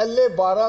LA-12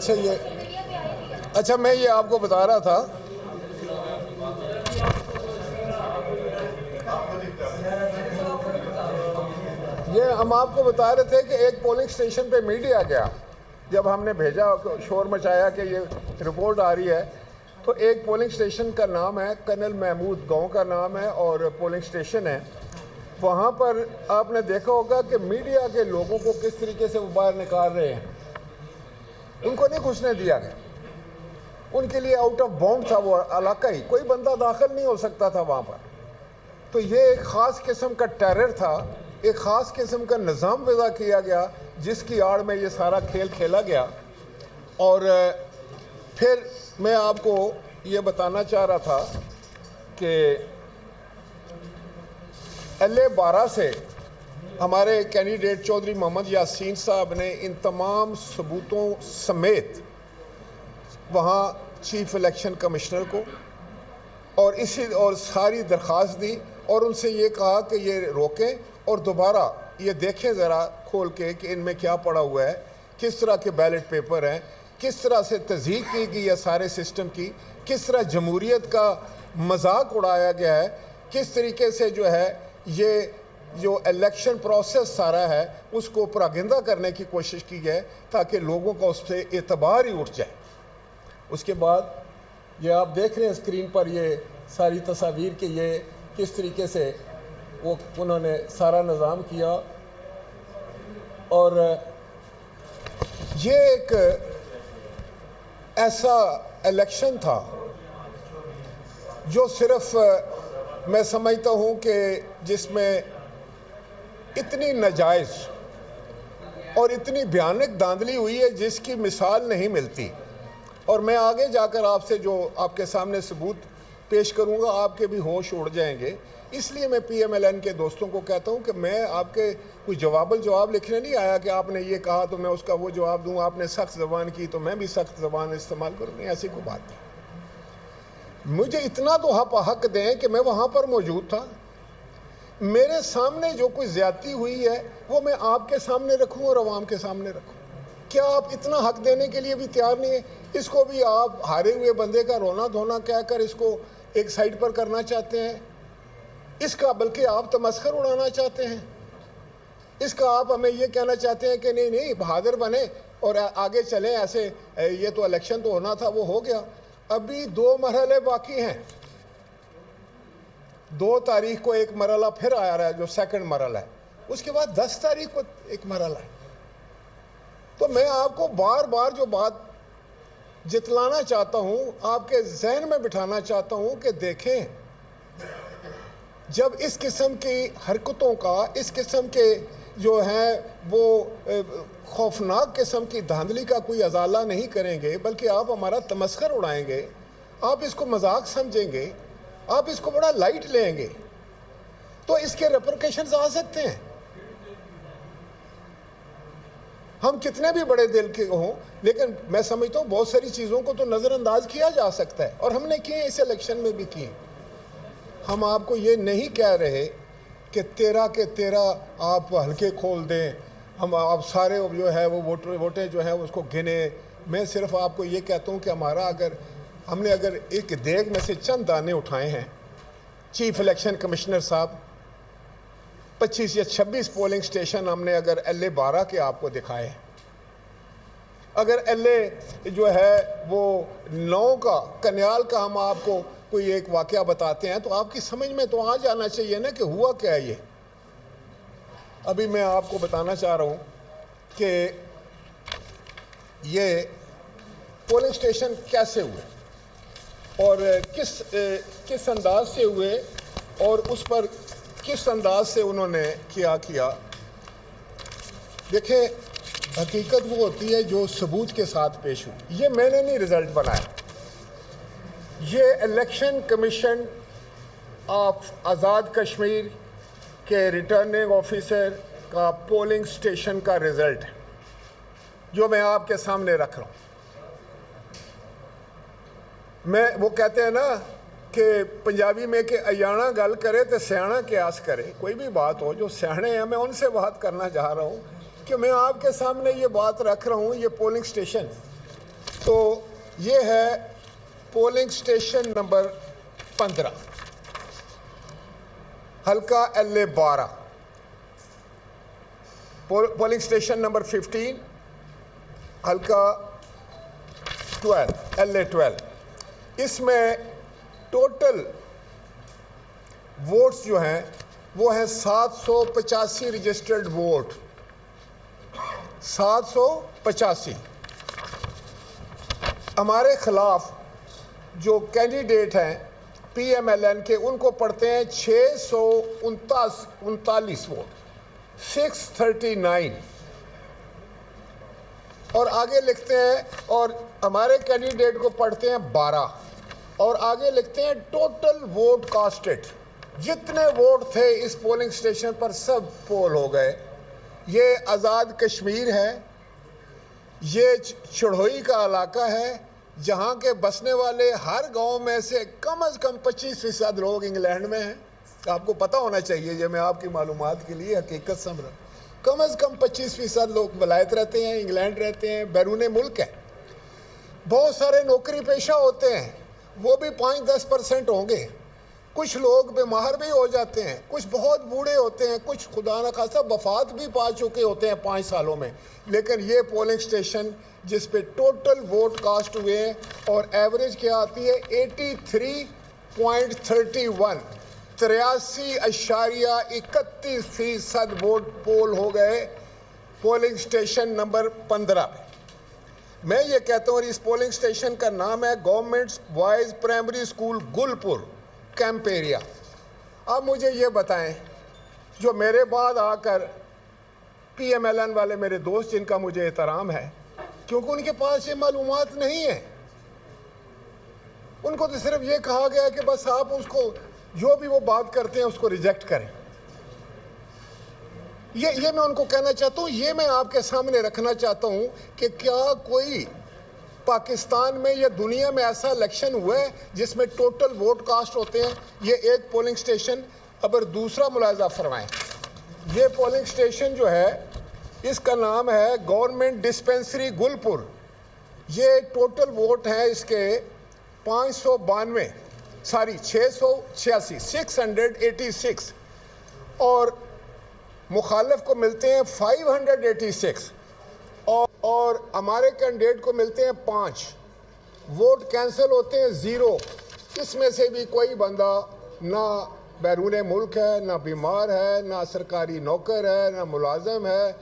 اچھا میں یہ آپ کو بتا رہا تھا یہ ہم آپ کو بتا رہے تھے کہ ایک پولنگ سٹیشن پہ میڈیا گیا جب ہم نے بھیجا شور مچایا کہ یہ رپورٹ آ رہی ہے تو ایک پولنگ سٹیشن کا نام ہے کرنل محمود گاؤں کا نام ہے اور پولنگ سٹیشن ہے وہاں پر آپ نے دیکھا ہوگا کہ میڈیا کے لوگوں کو کس طریقے سے وہ باہر نکال رہے ہیں ان کو نہیں گھسنے دیا گیا ان کے لیے آؤٹ آف باؤنڈ تھا وہ علاقہ ہی کوئی بندہ داخل نہیں ہو سکتا تھا وہاں پر تو یہ ایک خاص قسم کا ٹیرر تھا ایک خاص قسم کا نظام وضع کیا گیا جس کی آڑ میں یہ سارا کھیل کھیلا گیا اور پھر میں آپ کو یہ بتانا چاہ رہا تھا کہ LA-12 سے ہمارے کینڈیڈیٹ چودھری محمد یاسین صاحب نے ان تمام ثبوتوں سمیت وہاں چیف الیکشن کمشنر کو اور ساری درخواست دی اور ان سے یہ کہا کہ یہ روکیں اور دوبارہ یہ دیکھیں ذرا کھول کے کہ ان میں کیا پڑا ہوا ہے کس طرح کے بیلٹ پیپر ہیں کس طرح سے تزییق کی گئی ہے سارے سسٹم کی کس طرح جمہوریت کا مذاق اڑایا گیا ہے کس طریقے سے جو ہے یہ جو الیکشن پروسیس سارا ہے اس کو پراگندہ کرنے کی کوشش کی ہے تاکہ لوگوں کا اس سے اعتبار ہی اٹھ جائے اس کے بعد یہ آپ دیکھ رہے ہیں اسکرین پر یہ ساری تصاویر کہ یہ کس طریقے سے انہوں نے سارا نظام کیا اور یہ ایک ایسا الیکشن تھا جو صرف میں سمجھتا ہوں کہ جس میں اتنی ناجائز اور اتنی بھیانک دھاندلی ہوئی ہے جس کی مثال نہیں ملتی اور میں آگے جا کر آپ سے جو آپ کے سامنے ثبوت پیش کروں گا آپ کے بھی ہوش اڑ جائیں گے اس لیے میں PMLN کے دوستوں کو کہتا ہوں کہ میں آپ کے کوئی جواب لکھنے نہیں آیا کہ آپ نے یہ کہا تو میں اس کا وہ جواب دوں آپ نے سخت زبان کی تو میں بھی سخت زبان استعمال کروں نہیں ایسی کوئی بات نہیں مجھے اتنا تو حق دیں کہ میں وہاں پر موجود تھا میرے سامنے جو کوئی زیادتی ہوئی ہے وہ میں آپ کے سامنے رکھوں اور عوام کے سامنے رکھوں کیا آپ اتنا حق دینے کے لیے بھی تیار نہیں ہیں اس کو بھی آپ ہارے ہوئے بندے کا رونا دھونا کہہ کر اس کو ایک سائڈ پر کرنا چاہتے ہیں اس کا بلکہ آپ تمسخر اڑانا چاہتے ہیں اس کا آپ ہمیں یہ کہنا چاہتے ہیں کہ نہیں بہادر بنے اور آگے چلیں ایسے یہ تو الیکشن تو ہونا تھا وہ ہو گیا ابھی 2 مرحلے باقی ہیں 2 تاریخ کو ایک مرحلہ پھر آ رہا ہے جو سیکنڈ مرحلہ ہے اس کے بعد 10 تاریخ کو ایک مرحلہ ہے تو میں آپ کو بار بار جو بات جتلانا چاہتا ہوں آپ کے ذہن میں بٹھانا چاہتا ہوں کہ دیکھیں جب اس قسم کی حرکتوں کا اس قسم کے جو ہیں وہ خوفناک قسم کی دھاندلی کا کوئی ازالہ نہیں کریں گے بلکہ آپ ہمارا تمسخر اڑائیں گے آپ اس کو مذاق سمجھیں گے آپ اس کو بڑا لائٹ لیں گے تو اس کے ریپرکیشنز آ سکتے ہیں ہم کتنے بھی بڑے دل کے ہوں لیکن میں سمجھتا ہوں بہت ساری چیزوں کو تو نظر انداز کیا جا سکتا ہے اور ہم نے کیے اس الیکشن میں بھی کیے ہم آپ کو یہ نہیں کہہ رہے کہ 13 کے 13 آپ ہلکے کھول دیں ہم آپ سارے جو ہے وہ ووٹیں جو ہیں اس کو گنے میں صرف آپ کو یہ کہتا ہوں کہ ہمارا ہم نے اگر ایک دیگ میں سے چند دانے اٹھائے ہیں چیف الیکشن کمشنر صاحب 25 یا 26 پولنگ سٹیشن ہم نے اگر LA-12 کے آپ کو دکھائے ہیں اگر LA جو ہے وہ 9 کا کنیال کا ہم آپ کو کوئی ایک واقعہ بتاتے ہیں تو آپ کی سمجھ میں تو آ جانا چاہیے نا کہ ہوا کیا ہے یہ ابھی میں آپ کو بتانا چاہ رہا ہوں کہ یہ پولنگ سٹیشن کیسے ہوئے اور کس انداز سے ہوئے اور اس پر کس انداز سے انہوں نے کیا دیکھیں حقیقت وہ ہوتی ہے جو ثبوت کے ساتھ پیش ہوئی یہ میں نے نہیں رزلٹ بنایا یہ election commission of Azad Kashmir کے ریٹرننگ آفیسر کا پولنگ سٹیشن کا رزلٹ ہے جو میں آپ کے سامنے رکھ رہا ہوں وہ کہتے ہیں نا کہ پنجابی میں کہ ایانا گل کرے تو سیانا قیاس کرے کوئی بھی بات ہو جو سیانے ہیں میں ان سے بات کرنا چاہ رہا ہوں کہ میں آپ کے سامنے یہ بات رکھ رہا ہوں یہ پولنگ سٹیشن تو یہ ہے پولنگ اسٹیشن نمبر 15 حلقہ LA-12، پولنگ اسٹیشن نمبر 15 حلقہ 12 LA-12۔ اس میں ٹوٹل ووٹس جو ہیں وہ ہیں 785 رجسٹرڈ ووٹ، 785۔ ہمارے خلاف جو کینڈیڈیٹ ہیں PMLN کے، ان کو پڑھتے ہیں 639 ووٹ، 639، اور آگے لکھتے ہیں، اور ہمارے کینڈیڈیٹ کو پڑھتے ہیں 12، اور آگے لکھتے ہیں ٹوٹل ووٹ کاسٹڈ، جتنے ووٹ تھے اس پولنگ سٹیشن پر سب پول ہو گئے۔ یہ آزاد کشمیر ہے، یہ چڑھوئی کا علاقہ ہے جہاں کے بسنے والے ہر گاؤں میں سے کم از کم 25% لوگ انگلینڈ میں ہیں۔ آپ کو پتہ ہونا چاہیے، یہ میں آپ کی معلومات کے لیے حقیقت سمجھ رہا ہوں، کم از کم 25% لوگ ولایت رہتے ہیں، انگلینڈ رہتے ہیں، بیرون ملک ہیں۔ بہت سارے نوکری پیشہ ہوتے ہیں، وہ بھی 5-10% ہوں گے۔ کچھ لوگ بیمار بھی ہو جاتے ہیں، کچھ بہت بوڑھے ہوتے ہیں، کچھ خدا نخواستہ وفات بھی پا چکے ہوتے ہیں 5 سالوں میں۔ لیکن یہ پولنگ سٹیشن جس پہ ٹوٹل ووٹ کاسٹ ہوئے ہیں اور ایوریج کیا آتی ہے 83.31، 83.31% ووٹ پول ہو گئے پولنگ سٹیشن نمبر 15 پہ۔ میں یہ کہتا ہوں، اس پولنگ سٹیشن کا نام ہے government boys primary school Gulpur کیمپیریا۔ اب مجھے یہ بتائیں، جو میرے بعد آ کر PMLN والے میرے دوست، جن کا مجھے احترام ہے، کیونکہ ان کے پاس یہ معلومات نہیں ہے، ان کو تو صرف یہ کہا گیا کہ بس آپ اس کو جو بھی وہ بات کرتے ہیں اس کو ریجیکٹ کریں۔ یہ میں ان کو کہنا چاہتا ہوں، یہ میں آپ کے سامنے رکھنا چاہتا ہوں کہ کیا کوئی پاکستان میں یا دنیا میں ایسا الیکشن ہوا ہے جس میں ٹوٹل ووٹ کاسٹ ہوتے ہیں؟ یہ ایک پولنگ سٹیشن۔ اب دوسرا ملاحظہ فرمائیں، یہ پولنگ سٹیشن جو ہے اس کا نام ہے گورنمنٹ ڈسپینسری گلپور۔ یہ ٹوٹل ووٹ ہیں اس کے 686، اور مخالف کو ملتے ہیں 586، اور ہمارے کینڈیڈیٹ کو ملتے ہیں 5۔ ووٹ کینسل ہوتے ہیں 0۔ اس میں سے بھی کوئی بندہ نہ بیرون ملک ہے، نہ بیمار ہے، نہ سرکاری نوکر ہے، نہ ملازم ہے،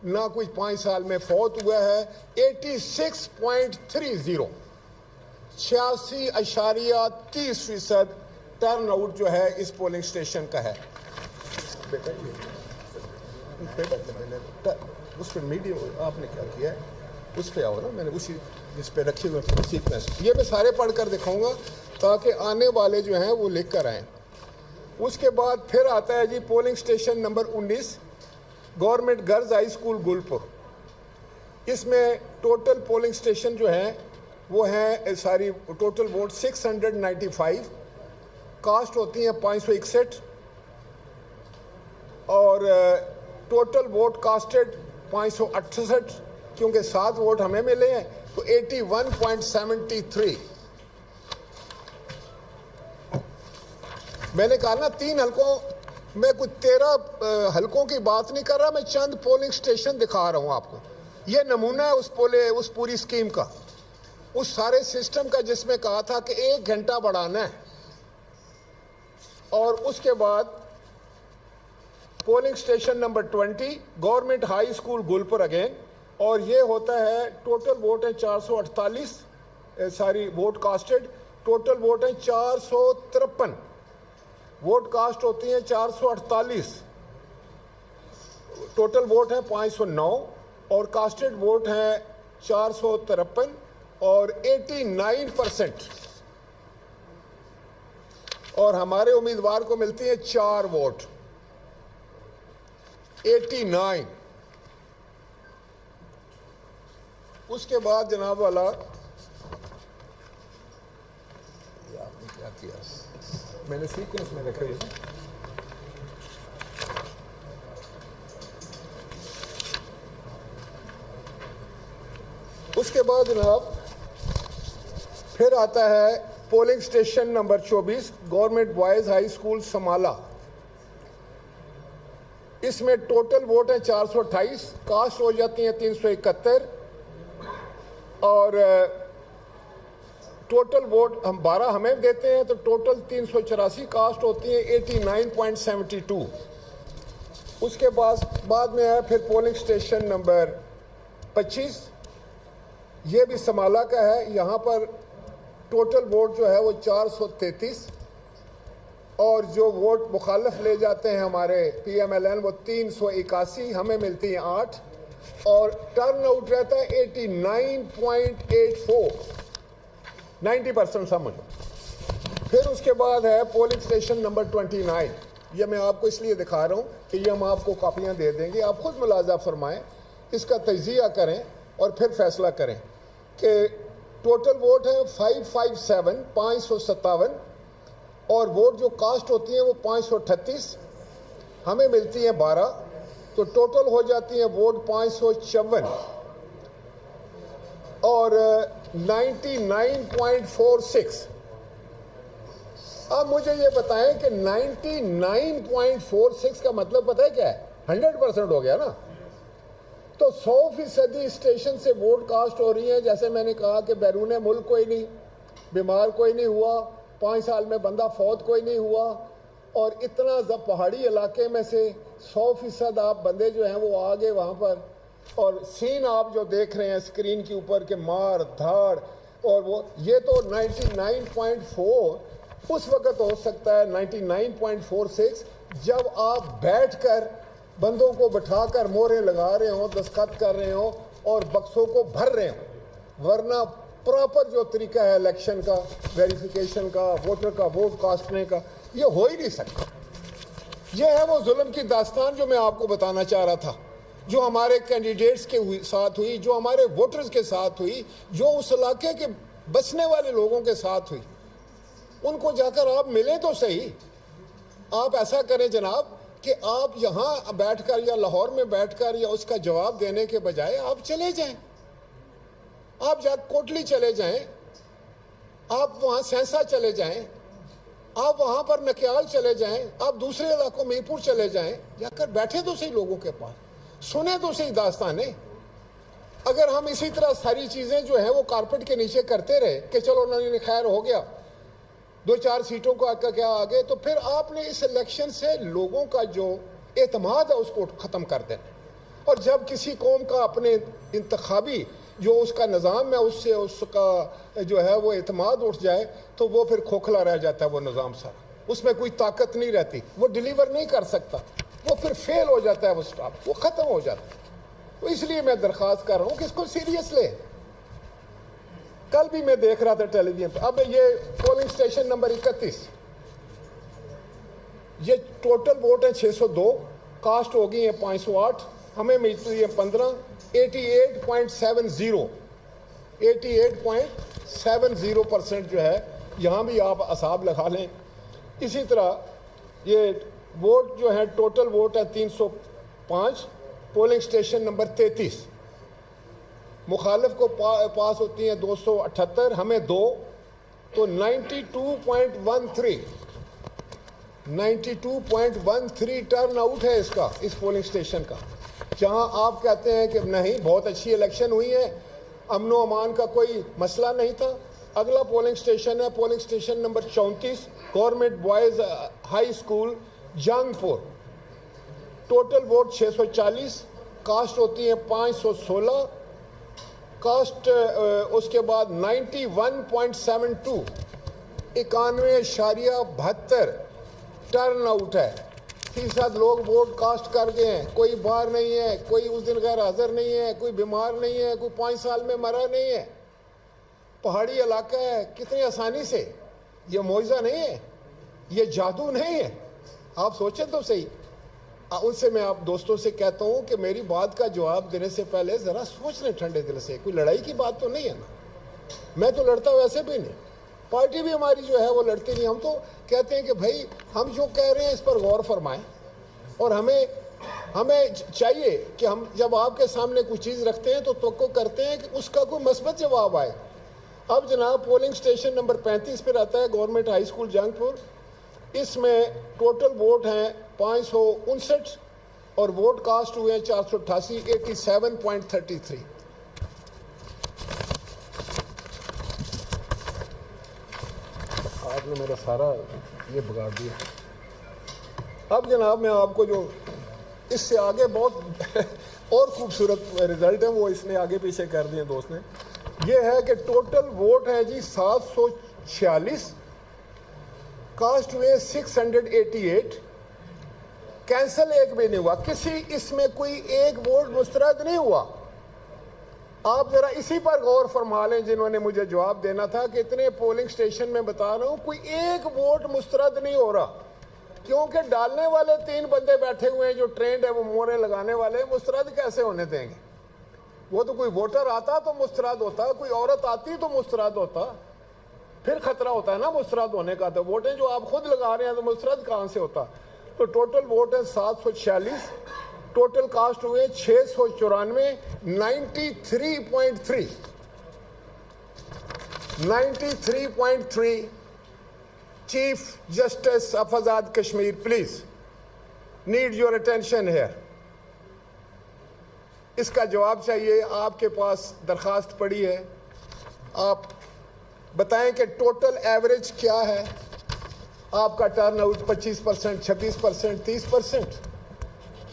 نہ کوئی 5 سال میں فوت ہوا ہے۔ 86.30، 86.30% ٹرن آؤٹ جو ہے اس پولنگ سٹیشن کا ہے۔ اس پہ میڈیم آپ نے کیا کیا ہے، اس پہ آؤ نا، میں نے اسی جس پہ رکھے ہوئے سیکوینس، یہ میں سارے پڑھ کر دکھاؤں گا تاکہ آنے والے جو ہیں وہ لکھ کر آئیں۔ اس کے بعد پھر آتا ہے جی polling station number 19 government girls high school Gulpur. اس میں ٹوٹل پولنگ سٹیشن جو ہیں وہ ہیں ساری ٹوٹل ووٹ 695، کاسٹ ہوتی ہیں 561، اور ٹوٹل ووٹ کاسٹڈ 568، کیونکہ 7 ووٹ ہمیں ملے ہیں تو 81.73۔ میں نے کہا نا 3 حلقوں میں کچھ 13 حلقوں کی بات نہیں کر رہا، میں چند پولنگ سٹیشن دکھا رہا ہوں آپ کو۔ یہ نمونہ ہے اس پوری اسکیم کا، اس سارے سسٹم کا جس میں کہا تھا کہ 1 گھنٹہ بڑھانا ہے۔ اور اس کے بعد polling station number 20 government high school Gulpur again, اور یہ ہوتا ہے ٹوٹل ووٹ ہے 448، ساری ووٹ کاسٹڈ، ٹوٹل ووٹ ہے 453، ووٹ کاسٹ ہوتی ہیں 448، ٹوٹل ووٹ ہے 509، اور کاسٹڈ ووٹ ہیں 453، اور 89%، اور ہمارے امیدوار کو ملتی ہیں 4 ووٹ، 89۔ اس کے بعد جناب والا آپ نے کیا کیا، میں نے سیکوینس میں رکھے ہوئے، اس کے بعد جناب پھر آتا ہے polling station number 24 government boys high school Samala. اس میں ٹوٹل ووٹ ہیں 428, کاسٹ ہو جاتی ہیں 371 اور ٹوٹل ووٹ ہم 12 ہمیں دیتے ہیں تو ٹوٹل 384, کاسٹ ہوتی ہیں 89.72. اس کے بعد میں ہے پھر پولنگ اسٹیشن نمبر 25, یہ بھی سمالا کا ہے. یہاں پر ٹوٹل ووٹ جو ہے وہ 433 اور جو ووٹ مخالف لے جاتے ہیں ہمارے پی ایم ایل این وہ 381, ہمیں ملتی ہیں 8 اور ٹرن آؤٹ رہتا ہے 89.84, 90% سمجھ. پھر اس کے بعد ہے پولنگ اسٹیشن نمبر 29. یہ میں آپ کو اس لیے دکھا رہا ہوں کہ یہ ہم آپ کو کاپیاں دے دیں گے, آپ خود ملاحظہ فرمائیں, اس کا تجزیہ کریں اور پھر فیصلہ کریں کہ ٹوٹل ووٹ ہے 557, 557 اور ووٹ جو کاسٹ ہوتی ہیں وہ 538, ہمیں ملتی ہیں 12 تو ٹوٹل ہو جاتی ہیں ووٹ 554 اور 99.46. اب مجھے یہ بتائیں کہ 99.46 کا مطلب پتہ ہے کیا ہے؟ 100% ہو گیا نا. تو 100% اسٹیشن سے ووٹ کاسٹ ہو رہی ہیں. جیسے میں نے کہا کہ بیرون ملک کوئی نہیں, بیمار کوئی نہیں ہوا, 5 سال میں بندہ فوت کوئی نہیں ہوا, اور اتنا پہاڑی علاقے میں سے 100% آپ بندے جو ہیں وہ آگے وہاں پر, اور سین آپ جو دیکھ رہے ہیں اسکرین کے اوپر کہ مار دھاڑ, اور وہ یہ تو 99.4 اس وقت ہو سکتا ہے 99.46 جب آپ بیٹھ کر بندوں کو بٹھا کر مورے لگا رہے ہوں, دستخط کر رہے ہوں اور بکسوں کو بھر رہے ہوں. ورنہ پراپر جو طریقہ ہے الیکشن کا, ویریفیکیشن کا, ووٹر کا ووٹ کاسٹنے کا, یہ ہو ہی نہیں سکتا. یہ ہے وہ ظلم کی داستان جو میں آپ کو بتانا چاہ رہا تھا, جو ہمارے کینڈیڈیٹس کے ساتھ ہوئی, جو ہمارے ووٹرز کے ساتھ ہوئی, جو اس علاقے کے بسنے والے لوگوں کے ساتھ ہوئی. ان کو جا کر آپ ملیں تو صحیح. آپ ایسا کریں جناب کہ آپ یہاں بیٹھ کر یا لاہور میں بیٹھ کر یا اس کا جواب دینے کے بجائے آپ چلے جائیں, آپ جا کوٹلی چلے جائیں, آپ وہاں سینسا چلے جائیں, آپ وہاں پر نکیال چلے جائیں, آپ دوسرے علاقوں میر پور چلے جائیں, جا کر بیٹھے تو صحیح لوگوں کے پاس, سنیں تو صحیح داستانیں. اگر ہم اسی طرح ساری چیزیں جو ہیں وہ کارپٹ کے نیچے کرتے رہے کہ چلو انہوں نے خیر ہو گیا 2-4 سیٹوں کو کیا آگے, تو پھر آپ نے اس الیکشن سے لوگوں کا جو اعتماد ہے اس کو ختم کر دینا. اور جب کسی قوم کا اپنے انتخابی جو اس کا نظام ہے اس سے اس کا جو ہے وہ اعتماد اٹھ جائے تو وہ پھر کھوکھلا رہ جاتا ہے. وہ نظام سارا, اس میں کوئی طاقت نہیں رہتی, وہ ڈیلیور نہیں کر سکتا, وہ پھر فیل ہو جاتا ہے, وہ سٹاپ وہ ختم ہو جاتا ہے. تو اس لیے میں درخواست کر رہا ہوں کہ اس کو سیریس لے. کل بھی میں دیکھ رہا تھا ٹیلی ویژن پہ. اب یہ پولنگ اسٹیشن نمبر 31, یہ ٹوٹل ووٹ ہیں 602, کاسٹ ہو گئی ہیں 508, ہمیں ملتی ہے 15, 88.70, 88.70% جو ہے. یہاں بھی آپ اعصاب لگا لیں. اسی طرح یہ ووٹ جو ہیں ٹوٹل ووٹ ہے 305, پولنگ اسٹیشن نمبر 33, مخالف کو پاس ہوتی ہیں 278, ہمیں 2, تو 92.13 ٹرن آؤٹ ہے اس کا, اس پولنگ اسٹیشن کا. جہاں آپ کہتے ہیں کہ نہیں بہت اچھی الیکشن ہوئی ہے, امن و امان کا کوئی مسئلہ نہیں تھا. اگلا پولنگ اسٹیشن ہے polling station number 34, government boys high school جنگ پور, ٹوٹل ووٹ 640, کاسٹ ہوتی ہیں 516, کاسٹ اس کے بعد 91.72, 91.72 ٹرن آؤٹ ہے. فیصد لوگ ووٹ کاسٹ کر گئے ہیں. کوئی باہر نہیں ہے, کوئی اس دن غیر حاضر نہیں ہے, کوئی بیمار نہیں ہے, کوئی 5 سال میں مرا نہیں ہے. پہاڑی علاقہ ہے, کتنی آسانی سے. یہ معجزہ نہیں ہے, یہ جادو نہیں ہے. آپ سوچیں تو صحیح. ان سے میں آپ دوستوں سے کہتا ہوں کہ میری بات کا جواب دینے سے پہلے ذرا سوچ لیں ٹھنڈے دل سے. کوئی لڑائی کی بات تو نہیں ہے نا. میں تو لڑتا ویسے بھی نہیں, پارٹی بھی ہماری جو ہے وہ لڑتی نہیں. ہم تو کہتے ہیں کہ بھائی ہم جو کہہ رہے ہیں اس پر غور فرمائیں, اور ہمیں چاہیے کہ ہم جب آپ کے سامنے کوئی چیز رکھتے ہیں تو توقع کرتے ہیں کہ اس کا کوئی مثبت جواب آئے. اب جناب پولنگ اسٹیشن نمبر 35 پر آتا ہے گورنمنٹ ہائی اسکول جنگ پور. اس میں ٹوٹل ووٹ ہیں 559 اور ووٹ کاسٹ ہوئے ہیں 488 87.33. آپ نے میرا سارا یہ بگاڑ دیا. اب جناب میں آپ کو جو اس سے آگے بہت اور خوبصورت رزلٹ ہیں وہ اس نے آگے پیچھے کر دیے دوست نے. یہ ہے کہ ٹوٹل ووٹ ہیں جی 746, کاسٹ ہوئے 688, کینسل ایک بھی نہیں ہوا, کسی اس میں کوئی ایک ووٹ مسترد نہیں ہوا. آپ ذرا اسی پر غور فرما لیں جنہوں نے مجھے جواب دینا تھا کہ اتنے پولنگ سٹیشن میں بتا رہا ہوں کوئی ایک ووٹ مسترد نہیں ہو رہا, کیونکہ ڈالنے والے 3 بندے بیٹھے ہوئے ہیں جو ٹرینڈ ہے, وہ مورے لگانے والے, مسترد کیسے ہونے دیں گے؟ وہ تو کوئی ووٹر آتا تو مسترد ہوتا, کوئی عورت آتی تو مسترد ہوتا, پھر خطرہ ہوتا ہے نا مسترد ہونے کا. تو ووٹیں جو آپ خود لگا رہے ہیں تو مسترد کہاں سے ہوتا؟ تو ٹوٹل ووٹ ہے 746, ٹوٹل کاسٹ ہوئے 694, 93.3. Chief justice of Azad Kashmir, please need your attention here. اس کا جواب چاہیے. آپ کے پاس درخواست پڑی ہے, آپ بتائیں کہ ٹوٹل ایوریج کیا ہے. آپ کا ٹرن آؤٹ 25%, 26%, 30%,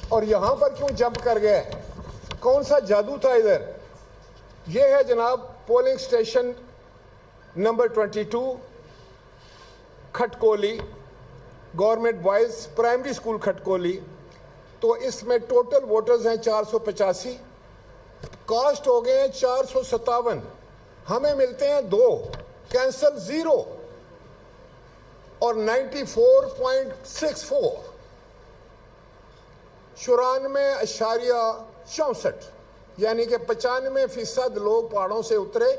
اور یہاں پر کیوں جمپ کر گئے؟ کون سا جادو تھا ادھر؟ یہ ہے جناب polling station number 22 Khatkoli, government boys primary school Khatkoli. تو اس میں ٹوٹل ووٹرز ہیں 485, کاسٹ ہو گئے ہیں 457, ہمیں ملتے ہیں 2, کینسل 0 اور 94.64, 94.64, یعنی کہ 95% لوگ پہاڑوں سے اترے